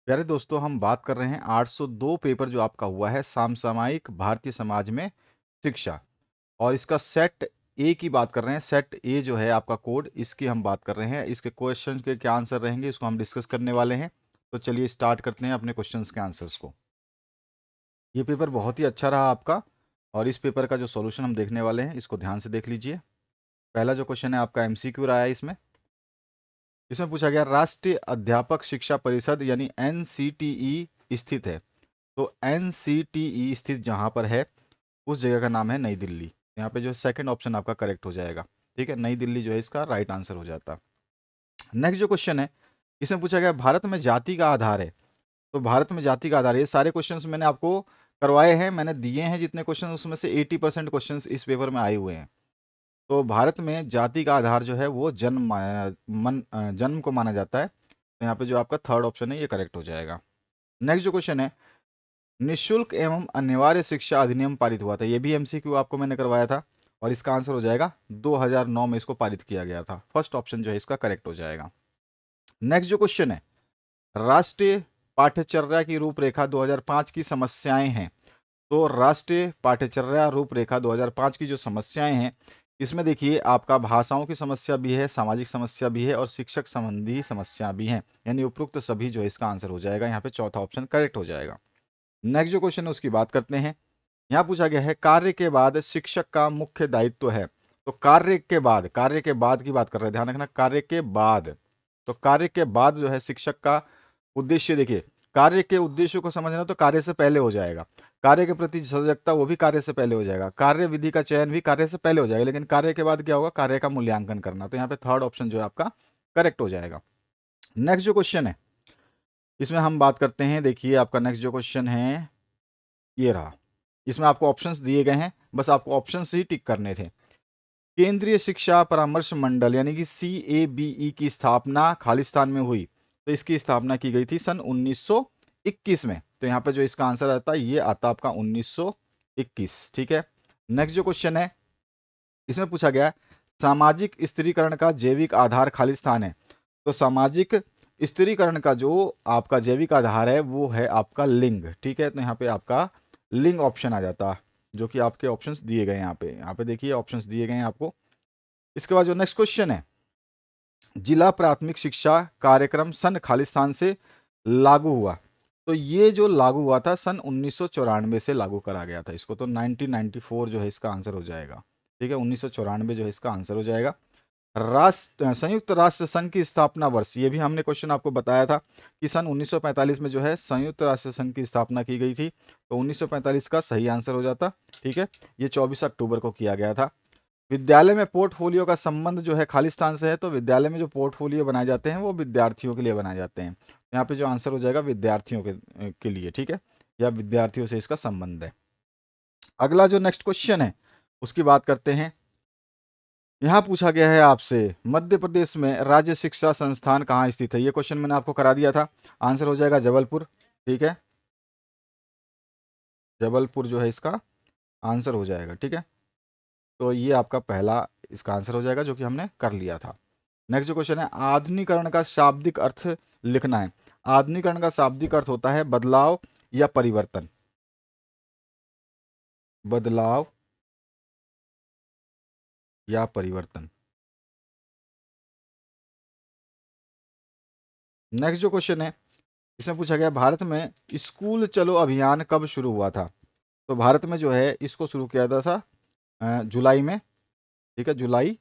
प्यारे दोस्तों, हम बात कर रहे हैं 802 पेपर जो आपका हुआ है समसामयिक भारतीय समाज में शिक्षा। और इसका सेट ए की बात कर रहे हैं। सेट ए जो है आपका कोड, इसकी हम बात कर रहे हैं। इसके क्वेश्चन के क्या आंसर रहेंगे, इसको हम डिस्कस करने वाले हैं। तो चलिए स्टार्ट करते हैं अपने क्वेश्चंस के आंसर्स को। ये पेपर बहुत ही अच्छा रहा आपका, और इस पेपर का जो सॉल्यूशन हम देखने वाले हैं इसको ध्यान से देख लीजिए। पहला जो क्वेश्चन है आपका एमसीक्यू रहा है। इसमें इसमें पूछा गया राष्ट्रीय अध्यापक शिक्षा परिषद यानी एनसीटीई स्थित है। तो एनसीटीई स्थित जहां पर है उस जगह का नाम है नई दिल्ली। यहाँ पे जो सेकंड ऑप्शन आपका करेक्ट हो जाएगा। ठीक है, नई दिल्ली जो है इसका राइट आंसर हो जाता। नेक्स्ट जो क्वेश्चन है, इसमें पूछा गया भारत में जाति का आधार है। तो भारत में जाति का आधार, ये सारे क्वेश्चंस मैंने आपको करवाए हैं, मैंने दिए हैं जितने क्वेश्चन, उसमें से 80% क्वेश्चंस इस पेपर में आए हुए हैं। तो भारत में जाति का आधार जो है वो जन्म को माना जाता है। तो यहाँ पे जो आपका थर्ड ऑप्शन है ये करेक्ट हो जाएगा। नेक्स्ट जो क्वेश्चन है, निशुल्क एवं अनिवार्य शिक्षा अधिनियम पारित हुआ था। ये भी एमसीक्यू आपको मैंने करवाया था, और इसका आंसर हो जाएगा 2009 में इसको पारित किया गया था। फर्स्ट ऑप्शन जो है इसका करेक्ट हो जाएगा। नेक्स्ट जो क्वेश्चन है, राष्ट्रीय पाठ्यचर्या की रूपरेखा 2005 की समस्याएं हैं। तो राष्ट्रीय पाठ्यचर्या रूपरेखा 2005 की जो समस्याएं हैं, इसमें देखिए आपका भाषाओं की समस्या भी है, सामाजिक समस्या भी है, और शिक्षक संबंधी समस्या भी है। यानी उपरोक्त सभी जो है इसका आंसर हो जाएगा। यहाँ पे चौथा ऑप्शन करेक्ट हो जाएगा। नेक्स्ट जो क्वेश्चन है उसकी बात करते हैं। यहाँ पूछा गया है कार्य के बाद शिक्षक का मुख्य दायित्व है। तो कार्य के बाद की बात कर रहे हैं, ध्यान रखना, कार्य के बाद। तो कार्य के बाद जो है शिक्षक का उद्देश्य, देखिए कार्य के उद्देश्य को समझना तो कार्य से पहले हो जाएगा। कार्य के प्रति सजगता वो भी कार्य से पहले हो जाएगा। कार्य विधि का चयन भी कार्य से पहले हो जाएगा, लेकिन कार्य के बाद क्या होगा, कार्य का मूल्यांकन करना। तो यहाँ पे थर्ड ऑप्शन जो है आपका करेक्ट हो जाएगा। नेक्स्ट जो क्वेश्चन है इसमें हम बात करते हैं। देखिए आपका नेक्स्ट जो क्वेश्चन है ये रहा। इसमें आपको ऑप्शंस दिए गए हैं, बस आपको ऑप्शंस ही टिक करने थे। केंद्रीय शिक्षा परामर्श मंडल यानी कि CABE की स्थापना खालिस्तान में हुई। तो इसकी स्थापना की गई थी सन 1921 में। तो यहाँ पे जो इसका आंसर आता है ये आता आपका 1921। ठीक है। नेक्स्ट जो क्वेश्चन है इसमें पूछा गया सामाजिक स्त्रीकरण का जैविक आधार खालिस्तान है। तो सामाजिक स्त्रीकरण का जो आपका जैविक आधार है वो है आपका लिंग। ठीक है, तो यहाँ पे आपका लिंग ऑप्शन आ जाता, जो कि आपके ऑप्शंस दिए गए हैं यहाँ पे देखिए ऑप्शंस दिए गए हैं आपको। इसके बाद जो नेक्स्ट क्वेश्चन है, जिला प्राथमिक शिक्षा कार्यक्रम सन खालिस्तान से लागू हुआ। तो ये जो लागू हुआ था सन 1994 से लागू करा गया था इसको। तो 1994 जो है इसका आंसर हो जाएगा। ठीक है, 1994 जो है इसका आंसर हो जाएगा। संयुक्त राष्ट्र संघ की स्थापना वर्ष, ये भी हमने क्वेश्चन आपको बताया था कि सन 1945 में जो है संयुक्त राष्ट्र संघ की स्थापना की गई थी। तो 1945 का सही आंसर हो जाता। ठीक है, ये 24 अक्टूबर को किया गया था। विद्यालय में पोर्टफोलियो का संबंध जो है खालिस्तान से है। तो विद्यालय में जो पोर्टफोलियो बनाए जाते हैं वो विद्यार्थियों के लिए बनाए जाते हैं। यहाँ पे जो आंसर हो जाएगा विद्यार्थियों के लिए। ठीक है, या विद्यार्थियों से इसका संबंध है। अगला जो नेक्स्ट क्वेश्चन है उसकी बात करते हैं। यहाँ पूछा गया है आपसे मध्य प्रदेश में राज्य शिक्षा संस्थान कहाँ स्थित है। ये क्वेश्चन मैंने आपको करा दिया था। आंसर हो जाएगा जबलपुर। ठीक है, जबलपुर जो है इसका आंसर हो जाएगा। ठीक है, तो ये आपका पहला इसका आंसर हो जाएगा जो कि हमने कर लिया था। नेक्स्ट जो क्वेश्चन है आधुनिकरण का शाब्दिक अर्थ लिखना है। आधुनिकरण का शाब्दिक अर्थ होता है बदलाव या परिवर्तन। बदलाव या परिवर्तन। नेक्स्ट जो क्वेश्चन है इसमें पूछा गया भारत में स्कूल चलो अभियान कब शुरू हुआ था। तो भारत में जो है इसको शुरू किया था जुलाई में। ठीक है, जुलाई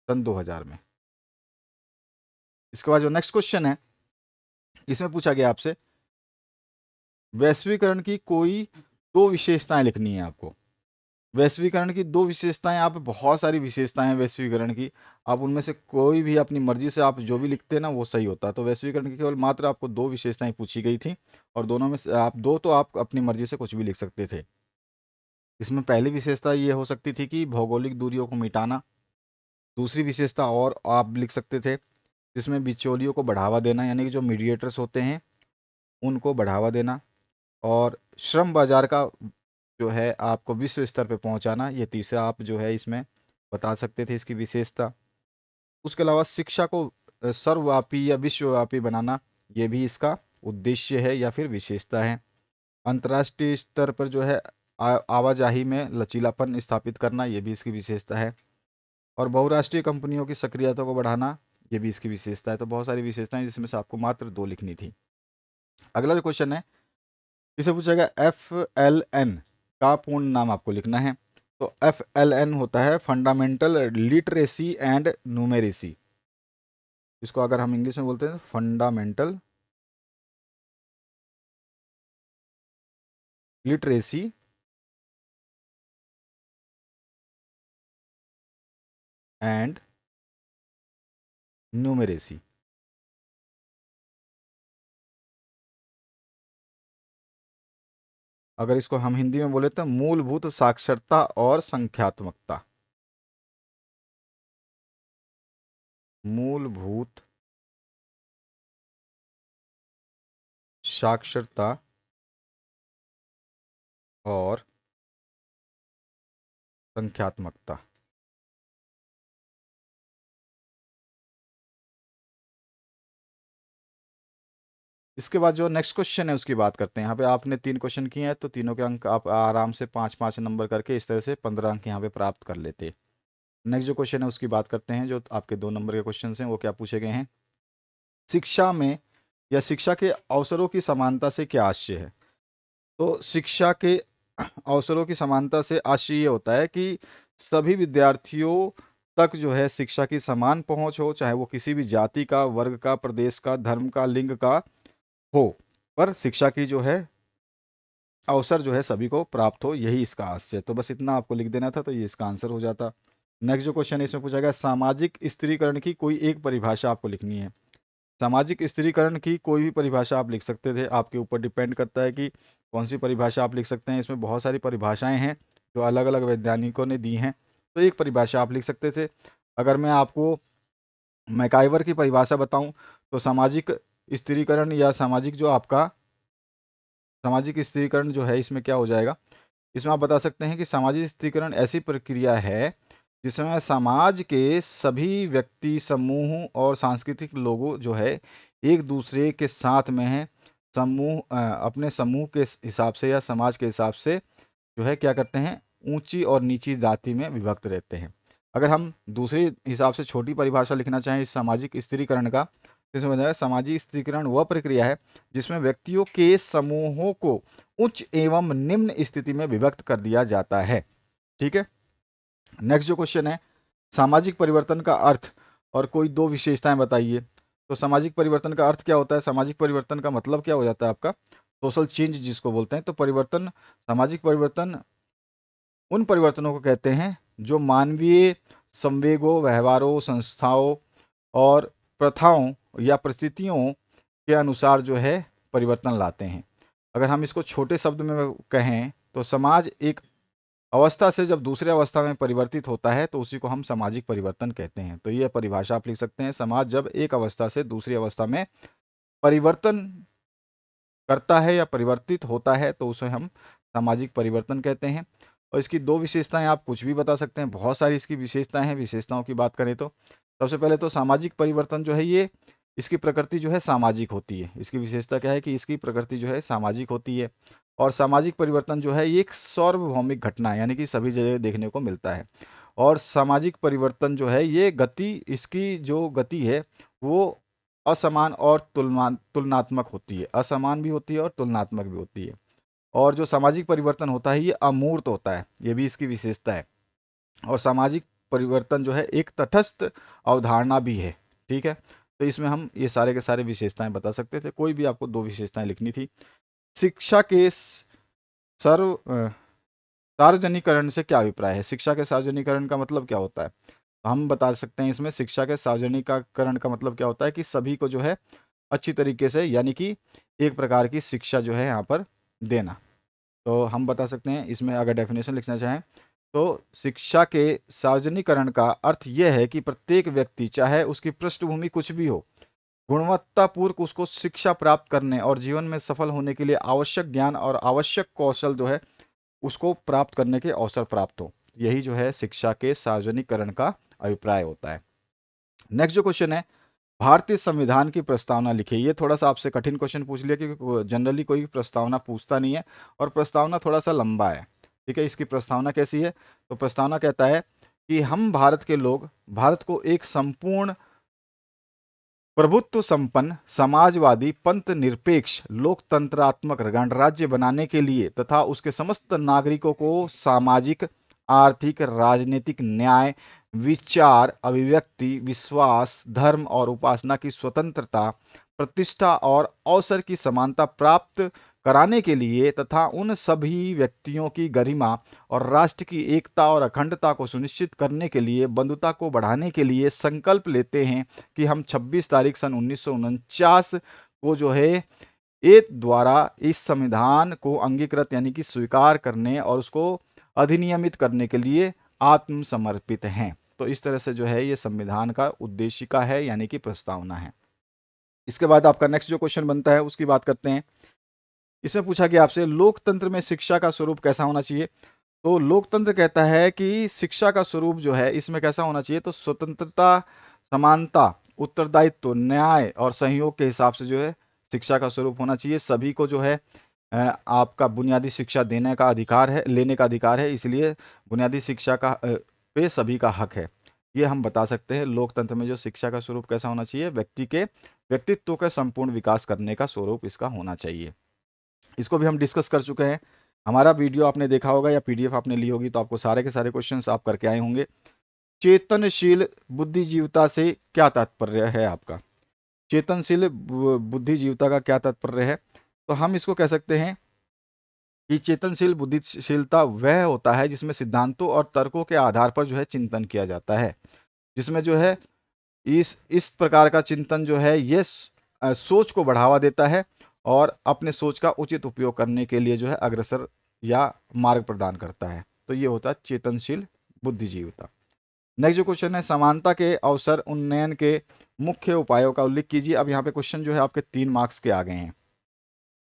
सन 2000 में। इसके बाद जो नेक्स्ट क्वेश्चन है इसमें पूछा गया आपसे वैश्वीकरण की कोई दो विशेषताएं लिखनी है आपको। वैश्वीकरण की दो विशेषताएं, आप बहुत सारी विशेषताएं हैं वैश्वीकरण की, आप उनमें से कोई भी अपनी मर्जी से आप जो भी लिखते हैं ना वो सही होता है। तो वैश्वीकरण की केवल मात्र आपको दो विशेषताएं पूछी गई थी, और दोनों में से आप दो तो आप अपनी मर्जी से कुछ भी लिख सकते थे। इसमें पहली विशेषता ये हो सकती थी कि भौगोलिक दूरियों को मिटाना। दूसरी विशेषता और आप लिख सकते थे जिसमें बिचौलियों को बढ़ावा देना, यानी कि जो मीडिएटर्स होते हैं उनको बढ़ावा देना। और श्रम बाजार का जो है आपको विश्व स्तर पे पहुंचाना, ये तीसरा आप जो है इसमें बता सकते थे इसकी विशेषता। उसके अलावा शिक्षा को सर्वव्यापी या विश्वव्यापी बनाना, ये भी इसका उद्देश्य है या फिर विशेषता है। अंतर्राष्ट्रीय स्तर पर जो है आवाजाही में लचीलापन स्थापित करना, ये भी इसकी विशेषता है। और बहुराष्ट्रीय कंपनियों की सक्रियता को बढ़ाना, ये भी इसकी विशेषता है। तो बहुत सारी विशेषताएं जिसमें से आपको मात्र 2 लिखनी थी। अगला जो क्वेश्चन है, इसे पूछेगा FLN का पूर्ण नाम आपको लिखना है। तो FLN होता है फंडामेंटल लिटरेसी एंड न्यूमेरेसी। इसको अगर हम इंग्लिश में बोलते हैं फंडामेंटल लिटरेसी एंड न्यूमेरेसी। अगर इसको हम हिंदी में बोले तो मूलभूत साक्षरता और संख्यात्मकता। मूलभूत साक्षरता और संख्यात्मकता। इसके बाद जो नेक्स्ट क्वेश्चन है उसकी बात करते हैं। यहाँ पे आपने 3 क्वेश्चन किए हैं तो तीनों के अंक आप आराम से 5-5 नंबर करके इस तरह से 15 अंक यहाँ पे प्राप्त कर लेते। नेक्स्ट जो क्वेश्चन है उसकी बात करते हैं। जो आपके 2 नंबर के क्वेश्चन हैं वो क्या पूछे गए हैं, शिक्षा में या शिक्षा के अवसरों की समानता से क्या आशय है। तो शिक्षा के अवसरों की समानता से आशय ये होता है कि सभी विद्यार्थियों तक जो है शिक्षा की समान पहुंच हो, चाहे वो किसी भी जाति का, वर्ग का, प्रदेश का, धर्म का, लिंग का हो, पर शिक्षा की जो है अवसर जो है सभी को प्राप्त हो, यही इसका आशय है। तो बस इतना आपको लिख देना था तो ये इसका आंसर हो जाता। नेक्स्ट जो क्वेश्चन है इसमें पूछा गया सामाजिक स्त्रीकरण की कोई एक परिभाषा आपको लिखनी है। सामाजिक स्त्रीकरण की कोई भी परिभाषा आप लिख सकते थे, आपके ऊपर डिपेंड करता है कि कौन सी परिभाषा आप लिख सकते हैं। इसमें बहुत सारी परिभाषाएं हैं जो अलग अलग वैज्ञानिकों ने दी हैं, तो एक परिभाषा आप लिख सकते थे। अगर मैं आपको मैकाइवर की परिभाषा बताऊं तो सामाजिक स्त्रीकरण या सामाजिक जो आपका सामाजिक स्त्रीकरण जो है इसमें क्या हो जाएगा, इसमें आप बता सकते हैं कि सामाजिक स्त्रीकरण ऐसी प्रक्रिया है जिसमें समाज के सभी व्यक्ति, समूह और सांस्कृतिक लोगों जो है एक दूसरे के साथ में है। अपने समूह के हिसाब से या समाज के हिसाब से जो है क्या करते हैं, ऊंची और नीची जाति में विभक्त रहते हैं। अगर हम दूसरे हिसाब से छोटी परिभाषा लिखना चाहें इस सामाजिक स्त्रीकरण का, तो इसमें बताया सामाजिक स्त्रीकरण वह प्रक्रिया है जिसमें व्यक्तियों के समूहों को उच्च एवं निम्न स्थिति में विभक्त कर दिया जाता है। ठीक है। नेक्स्ट जो क्वेश्चन है, सामाजिक परिवर्तन का अर्थ और कोई 2 विशेषताएं बताइए। तो सामाजिक परिवर्तन का अर्थ क्या होता है, सामाजिक परिवर्तन का मतलब क्या हो जाता है आपका, सोशल चेंज जिसको बोलते हैं। तो परिवर्तन, सामाजिक परिवर्तन उन परिवर्तनों को कहते हैं जो मानवीय संवेगों, व्यवहारों, संस्थाओं और प्रथाओं या परिस्थितियों के अनुसार जो है परिवर्तन लाते हैं। अगर हम इसको छोटे शब्द में कहें तो समाज एक अवस्था से जब दूसरे अवस्था में परिवर्तित होता है तो उसी को हम सामाजिक परिवर्तन कहते हैं। तो ये परिभाषा आप लिख सकते हैं, समाज जब एक अवस्था से दूसरी अवस्था में परिवर्तन करता है या परिवर्तित होता है तो उसे हम सामाजिक परिवर्तन कहते हैं। और इसकी 2 विशेषताएं आप कुछ भी बता सकते हैं, बहुत सारी इसकी विशेषताएं हैं। विशेषताओं की बात करें तो सबसे पहले तो सामाजिक परिवर्तन जो है ये, इसकी प्रकृति जो है सामाजिक होती है। इसकी विशेषता क्या है कि इसकी प्रकृति जो है सामाजिक होती है। और सामाजिक परिवर्तन जो है ये एक सार्वभौमिक घटना है, यानी कि सभी जगह देखने को मिलता है। और सामाजिक परिवर्तन जो है ये गति, इसकी जो गति है वो असमान और तुलनात्मक होती है। असमान भी होती है और तुलनात्मक भी होती है। और जो सामाजिक परिवर्तन होता है ये अमूर्त होता है, ये भी इसकी विशेषता है। और सामाजिक परिवर्तन जो है एक तटस्थ अवधारणा भी है। ठीक है। तो इसमें हम ये सारे के सारे विशेषताएं बता सकते थे, कोई भी आपको 2 विशेषताएं लिखनी थी। शिक्षा के सर्व सार्वजनिकरण से क्या अभिप्राय है, शिक्षा के सार्वजनिकरण का मतलब क्या होता है। तो हम बता सकते हैं इसमें शिक्षा के सार्वजनिकरण का मतलब क्या होता है कि सभी को जो है अच्छी तरीके से, यानी कि एक प्रकार की शिक्षा जो है यहाँ पर देना। तो हम बता सकते हैं इसमें अगर डेफिनेशन लिखना चाहें तो शिक्षा के सार्वजनिकरण का अर्थ यह है कि प्रत्येक व्यक्ति, चाहे उसकी पृष्ठभूमि कुछ भी हो, गुणवत्तापूर्वक उसको शिक्षा प्राप्त करने और जीवन में सफल होने के लिए आवश्यक ज्ञान और आवश्यक कौशल जो है उसको प्राप्त करने के अवसर प्राप्त हो। यही जो है शिक्षा के सार्वजनिकरण का अभिप्राय होता है। नेक्स्ट जो क्वेश्चन है, भारतीय संविधान की प्रस्तावना लिखिए। ये थोड़ा सा आपसे कठिन क्वेश्चन पूछ लिया क्योंकि जनरली कोई प्रस्तावना पूछता नहीं है और प्रस्तावना थोड़ा सा लंबा है। ठीक है, इसकी प्रस्तावना कैसी है? तो प्रस्तावना कहता है कि हम भारत के लोग भारत को एक संपूर्ण प्रभुत्व संपन्न समाजवादी पंथ निरपेक्ष लोकतंत्रात्मक गणराज्य बनाने के लिए तथा उसके समस्त नागरिकों को सामाजिक आर्थिक राजनीतिक न्याय विचार अभिव्यक्ति विश्वास धर्म और उपासना की स्वतंत्रता प्रतिष्ठा और अवसर की समानता प्राप्त कराने के लिए तथा उन सभी व्यक्तियों की गरिमा और राष्ट्र की एकता और अखंडता को सुनिश्चित करने के लिए बंधुता को बढ़ाने के लिए संकल्प लेते हैं कि हम 26 तारीख सन 1949 को जो है ए द्वारा इस संविधान को अंगीकृत यानी कि स्वीकार करने और उसको अधिनियमित करने के लिए आत्मसमर्पित हैं। तो इस तरह से जो है ये संविधान का उद्देशिका है यानी कि प्रस्तावना है। इसके बाद आपका नेक्स्ट जो क्वेश्चन बनता है उसकी बात करते हैं। इसमें पूछा गया आपसे लोकतंत्र में शिक्षा का स्वरूप कैसा होना चाहिए। तो लोकतंत्र कहता है कि शिक्षा का स्वरूप जो है इसमें कैसा होना चाहिए, तो स्वतंत्रता समानता उत्तरदायित्व न्याय और सहयोग के हिसाब से जो है शिक्षा का स्वरूप होना चाहिए। सभी को जो है आपका बुनियादी शिक्षा देने का अधिकार है, लेने का अधिकार है, इसलिए बुनियादी शिक्षा का पे सभी का हक है। ये हम बता सकते हैं लोकतंत्र में जो शिक्षा का स्वरूप कैसा होना चाहिए, व्यक्ति के व्यक्तित्व का संपूर्ण विकास करने का स्वरूप इसका होना चाहिए। इसको भी हम डिस्कस कर चुके हैं। हमारा वीडियो आपने देखा होगा या पीडीएफ आपने ली होगी तो आपको सारे के सारे क्वेश्चंस आप करके आए होंगे। चेतनशील बुद्धिजीवता से क्या तात्पर्य है आपका? चेतनशील बुद्धिजीवता का क्या तात्पर्य है? तो हम इसको कह सकते हैं कि चेतनशील बुद्धिशीलता वह होता है जिसमें सिद्धांतों और तर्कों के आधार पर जो है चिंतन किया जाता है, जिसमें जो है इस प्रकार का चिंतन जो है ये सोच को बढ़ावा देता है और अपने सोच का उचित उपयोग करने के लिए जो है अग्रसर या मार्ग प्रदान करता है। तो ये होता है चेतनशील बुद्धिजीवता। नेक्स्ट जो क्वेश्चन है समानता के अवसर उन्नयन के मुख्य उपायों का उल्लेख कीजिए। अब यहाँ पे क्वेश्चन जो है आपके 3 मार्क्स के आ गए हैं।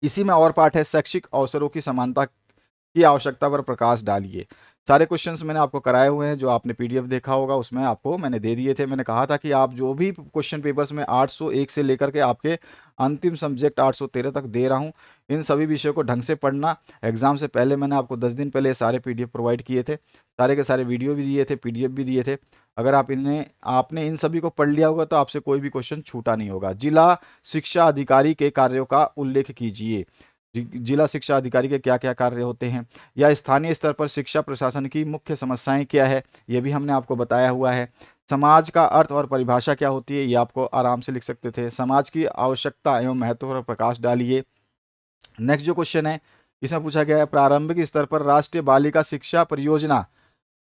इसी में और पार्ट है शैक्षिक अवसरों की समानता की आवश्यकता पर प्रकाश डालिए। सारे क्वेश्चंस मैंने आपको कराए हुए हैं, जो आपने पीडीएफ देखा होगा उसमें आपको मैंने दे दिए थे। मैंने कहा था कि आप जो भी क्वेश्चन पेपर्स में 801 से लेकर के आपके अंतिम सब्जेक्ट 813 तक दे रहा हूं, इन सभी विषयों को ढंग से पढ़ना। एग्जाम से पहले मैंने आपको 10 दिन पहले सारे पीडीएफ प्रोवाइड किए थे, सारे के सारे वीडियो भी दिए थे, पीडीएफ भी दिए थे। अगर आपने इन सभी को पढ़ लिया होगा तो आपसे कोई भी क्वेश्चन छूटा नहीं होगा। जिला शिक्षा अधिकारी के कार्यों का उल्लेख कीजिए। जिला शिक्षा अधिकारी के क्या क्या कार्य होते हैं, या स्थानीय स्तर पर शिक्षा प्रशासन की मुख्य समस्याएं क्या है, ये भी हमने आपको बताया हुआ है। समाज का अर्थ और परिभाषा क्या होती है, ये आपको आराम से लिख सकते थे। समाज की आवश्यकता एवं महत्व पर प्रकाश डालिए। नेक्स्ट जो क्वेश्चन है इसमें पूछा गया है प्रारंभिक स्तर पर राष्ट्रीय बालिका शिक्षा परियोजना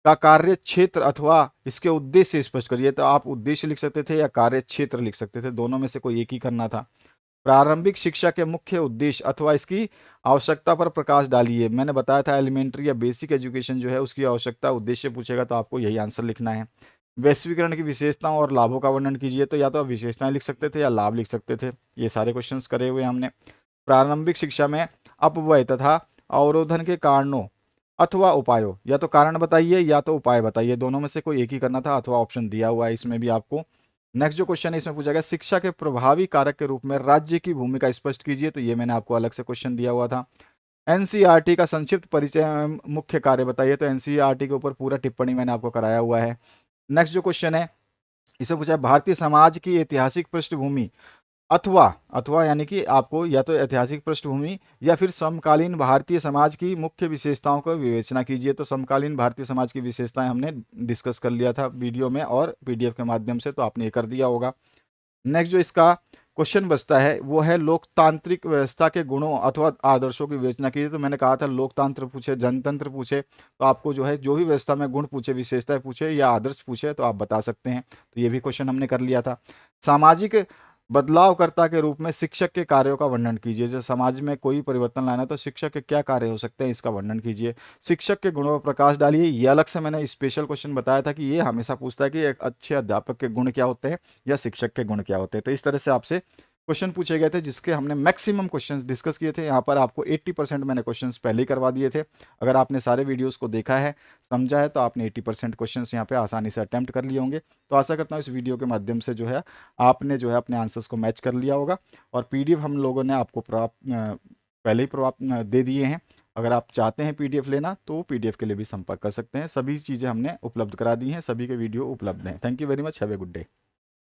का कार्य क्षेत्र अथवा इसके उद्देश्य स्पष्ट करिए। तो आप उद्देश्य लिख सकते थे या कार्य क्षेत्र लिख सकते थे, दोनों में से कोई एक ही करना था। प्रारंभिक शिक्षा के मुख्य उद्देश्य अथवा इसकी आवश्यकता पर प्रकाश डालिए। मैंने बताया था एलिमेंट्री या बेसिक एजुकेशन जो है उसकी आवश्यकता उद्देश्य पूछेगा तो आपको यही आंसर लिखना है। वैश्वीकरण की विशेषताओं और लाभों का वर्णन कीजिए। तो या तो आप विशेषताएं लिख सकते थे या लाभ लिख सकते थे। ये सारे क्वेश्चंस करे हुए हमने। प्रारंभिक शिक्षा में अपव्यय तथा अवरोधन के कारणों अथवा उपायों, या तो कारण बताइए या तो उपाय बताइए, दोनों में से कोई एक ही करना था, अथवा ऑप्शन दिया हुआ है इसमें भी आपको। नेक्स्ट जो क्वेश्चन है इसमें पूछा गया शिक्षा के प्रभावी कारक के रूप में राज्य की भूमिका स्पष्ट कीजिए। तो ये मैंने आपको अलग से क्वेश्चन दिया हुआ था। एनसीईआरटी का संक्षिप्त परिचय एवं मुख्य कार्य बताइए। तो एनसीईआरटी के ऊपर पूरा टिप्पणी मैंने आपको कराया हुआ है। नेक्स्ट जो क्वेश्चन है इसे पूछा है भारतीय समाज की ऐतिहासिक पृष्ठभूमि अथवा अथवा यानी कि आपको या तो ऐतिहासिक पृष्ठभूमि या फिर समकालीन भारतीय समाज की मुख्य विशेषताओं को विवेचना कीजिए। तो समकालीन भारतीय समाज की विशेषताएं हमने डिस्कस कर लिया था वीडियो में और पीडीएफ के माध्यम से, तो आपने ये कर दिया होगा। नेक्स्ट जो इसका क्वेश्चन बचता है वो है लोकतांत्रिक व्यवस्था के गुणों अथवा आदर्शों की विवेचना कीजिए। तो मैंने कहा था लोकतंत्र पूछे जनतंत्र पूछे तो आपको जो है जो भी व्यवस्था में गुण पूछे विशेषताएं पूछे या आदर्श पूछे तो आप बता सकते हैं। तो ये भी क्वेश्चन हमने कर लिया था। सामाजिक बदलावकर्ता के रूप में शिक्षक के कार्यों का वर्णन कीजिए। जो समाज में कोई परिवर्तन लाना है तो शिक्षक के क्या कार्य हो सकते हैं इसका वर्णन कीजिए। शिक्षक के गुणों पर प्रकाश डालिए। ये अलग से मैंने स्पेशल क्वेश्चन बताया था कि ये हमेशा पूछता है कि एक अच्छे अध्यापक के गुण क्या होते हैं या शिक्षक के गुण क्या होते हैं। तो इस तरह से आपसे क्वेश्चन पूछे गए थे जिसके हमने मैक्सिमम क्वेश्चंस डिस्कस किए थे। यहाँ पर आपको 80% मैंने क्वेश्चंस पहले ही करवा दिए थे। अगर आपने सारे वीडियोस को देखा है, समझा है, तो आपने 80% क्वेश्चंस यहाँ पे आसानी से अटेम्प्ट कर लिए होंगे। तो आशा करता हूँ इस वीडियो के माध्यम से जो है आपने जो है अपने आंसर्स को मैच कर लिया होगा। और पीडीएफ हम लोगों ने आपको पहले ही प्राप्त दे दिए हैं। अगर आप चाहते हैं पीडीएफ लेना तो पीडीएफ के लिए भी संपर्क कर सकते हैं। सभी चीज़ें हमने उपलब्ध करा दी हैं, सभी के वीडियो उपलब्ध हैं। Thank you very much, have a good day.